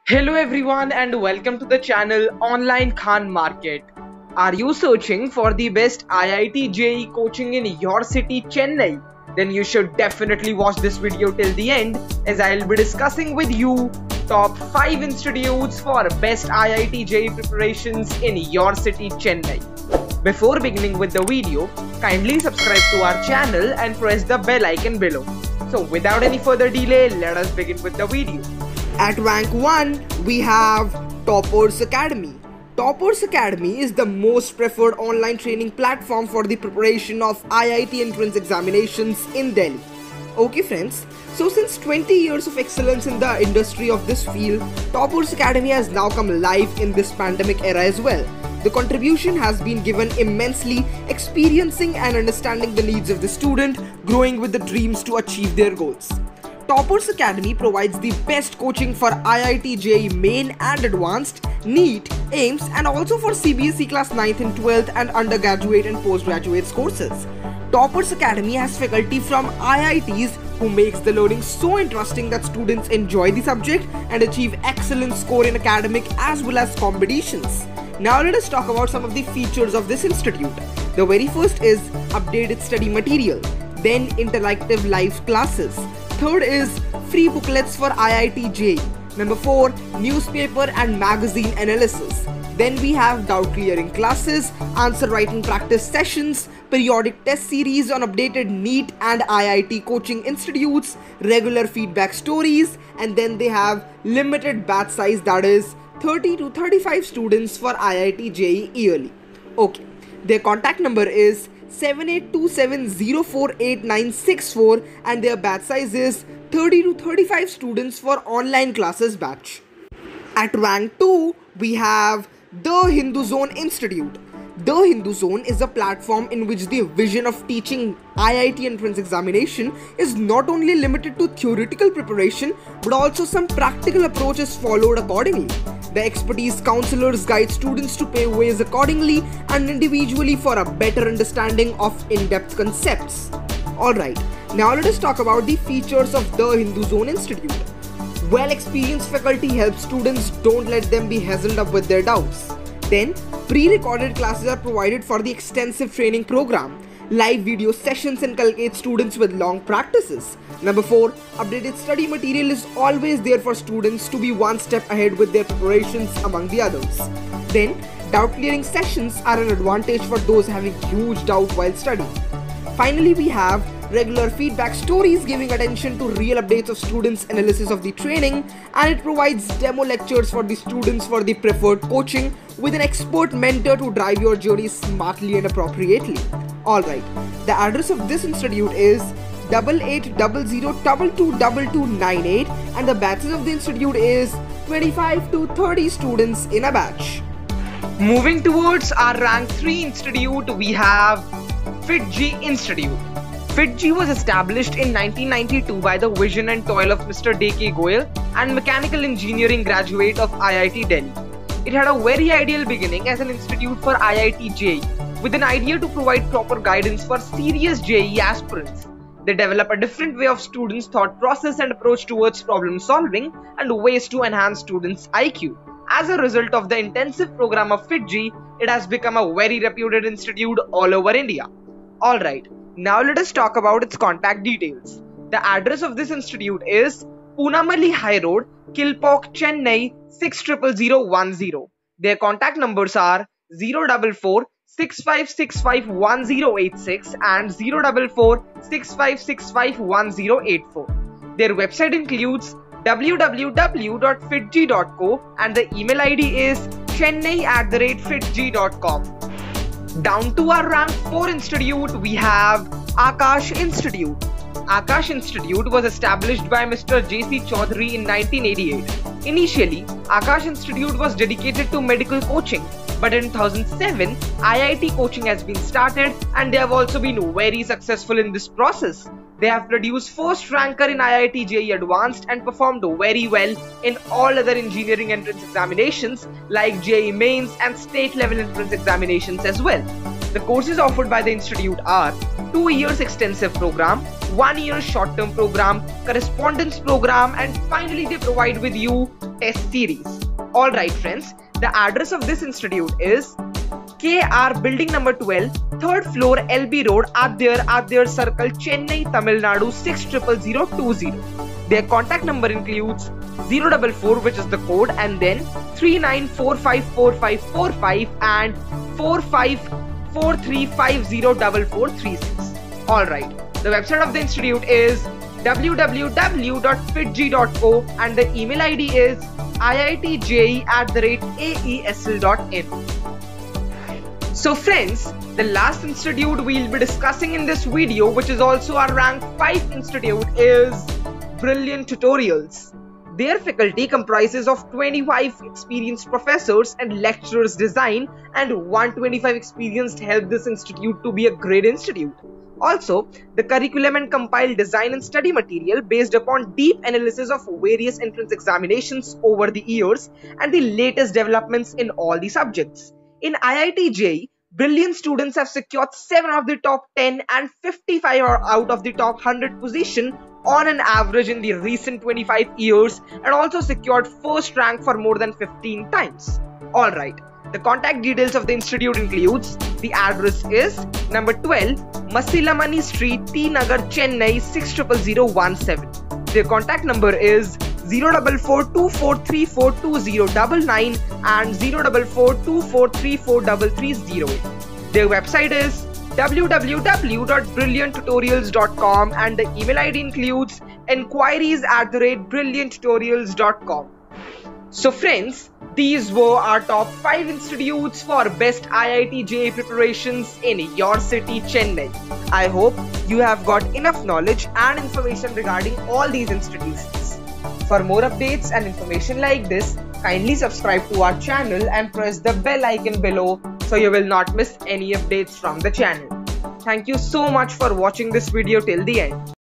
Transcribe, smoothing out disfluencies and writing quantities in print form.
Hello everyone and welcome to the channel Online Khan Market. Are you searching for the best IIT JEE coaching in your city, Chennai? Then you should definitely watch this video till the end, as I'll be discussing with you top 5 institutes for best IIT JEE preparations in your city, Chennai. Before beginning with the video, kindly subscribe to our channel and press the bell icon below. So without any further delay, let us begin with the video. At rank 1, we have Toppers Academy. Toppers Academy is the most preferred online training platform for the preparation of IIT entrance examinations in Delhi. Okay friends, so since 20 years of excellence in the industry of this field, Toppers Academy has now come live in this pandemic era as well. The contribution has been given immensely, experiencing and understanding the needs of the student, growing with the dreams to achieve their goals. Toppers Academy provides the best coaching for IIT JEE Main and Advanced, NEET, AIIMS and also for CBSE Class 9th and 12th and undergraduate and postgraduate courses. Toppers Academy has faculty from IITs who makes the learning so interesting that students enjoy the subject and achieve excellent score in academic as well as competitions. Now let us talk about some of the features of this institute. The very first is updated study material, then interactive live classes. Third is free booklets for IIT JEE. Number 4, newspaper and magazine analysis. Then we have doubt clearing classes, answer writing practice sessions, periodic test series on updated NEET and IIT coaching institutes, regular feedback stories, and then they have limited batch size, that is 30 to 35 students for IIT JEE yearly. Okay, their contact number is 7827048964 and their batch size is 30 to 35 students for online classes batch. At rank 2, we have The Hindu Zone Institute. The Hindu Zone is a platform in which the vision of teaching IIT entrance examination is not only limited to theoretical preparation but also some practical approach is followed accordingly. The expertise counselors guide students to pave ways accordingly and individually for a better understanding of in-depth concepts. Alright, now let us talk about the features of The Hindu Zone Institute. Well-experienced faculty helps students, don't let them be hustled up with their doubts. Then, pre-recorded classes are provided for the extensive training program. Live video sessions inculcate students with long practices. Number 4, updated study material is always there for students to be one step ahead with their preparations among the others. Then, doubt clearing sessions are an advantage for those having huge doubt while studying. Finally, we have regular feedback stories giving attention to real updates of students' analysis of the training, and it provides demo lectures for the students for the preferred coaching with an expert mentor to drive your journey smartly and appropriately. Alright, the address of this institute is 8800222298 and the batches of the institute is 25 to 30 students in a batch. Moving towards our rank 3 institute, we have FitJEE Institute. FitJEE was established in 1992 by the vision and toil of Mr. D.K. Goyal and mechanical engineering graduate of IIT Delhi. It had a very ideal beginning as an institute for IIT JEE, with an idea to provide proper guidance for serious JEE aspirants. They develop a different way of students' thought process and approach towards problem solving and ways to enhance students' IQ. As a result of the intensive program of FitJEE, it has become a very reputed institute all over India. Alright, now let us talk about its contact details. The address of this institute is Poonamali High Road, Kilpauk, Chennai 600010. Their contact numbers are 044 65651086 and 044 65651084. Their website includes www.fitjee.co and the email ID is chennai@fitjee.com. Down to our rank 4 institute, we have Aakash Institute. Aakash Institute was established by Mr. J.C. Chaudhary in 1988. Initially, Aakash Institute was dedicated to medical coaching, but in 2007, IIT coaching has been started and they have also been very successful in this process. They have produced first ranker in IIT JEE Advanced and performed very well in all other engineering entrance examinations like JEE Mains and state level entrance examinations as well. The courses offered by the institute are 2 years extensive program, 1 year short term program, correspondence program, and finally they provide with you test series. Alright friends, the address of this institute is KR Building number 12, 3rd floor LB Road, Adyar Circle, Chennai, Tamil Nadu 600020. Their contact number includes 044, which is the code, and then 39454545 and 4543504436. Alright, the website of the institute is www.fitg.co and the email ID is iitje@aesl.in. So friends, the last institute we'll be discussing in this video, which is also our rank 5 institute, is Brilliant Tutorials. Their faculty comprises of 25 experienced professors and lecturers design and 125 experienced help this institute to be a great institute. Also, the curriculum and compiled design and study material based upon deep analysis of various entrance examinations over the years and the latest developments in all the subjects. In IIT JEE, brilliant students have secured 7 of the top 10 and 55 out of the top 100 position on an average in the recent 25 years and also secured first rank for more than 15 times. Alright, the contact details of the institute includes, the address is number 12, Masilamani Street, T Nagar, Chennai 60017. Their contact number is 04424342099 and 04424343308. Their website is www.brillianttutorials.com and the email ID includes enquiries@brillianttutorials.com. So friends, these were our top 5 institutes for best IIT JEE preparations in your city, Chennai. I hope you have got enough knowledge and information regarding all these institutions. For more updates and information like this, kindly subscribe to our channel and press the bell icon below so you will not miss any updates from the channel. Thank you so much for watching this video till the end.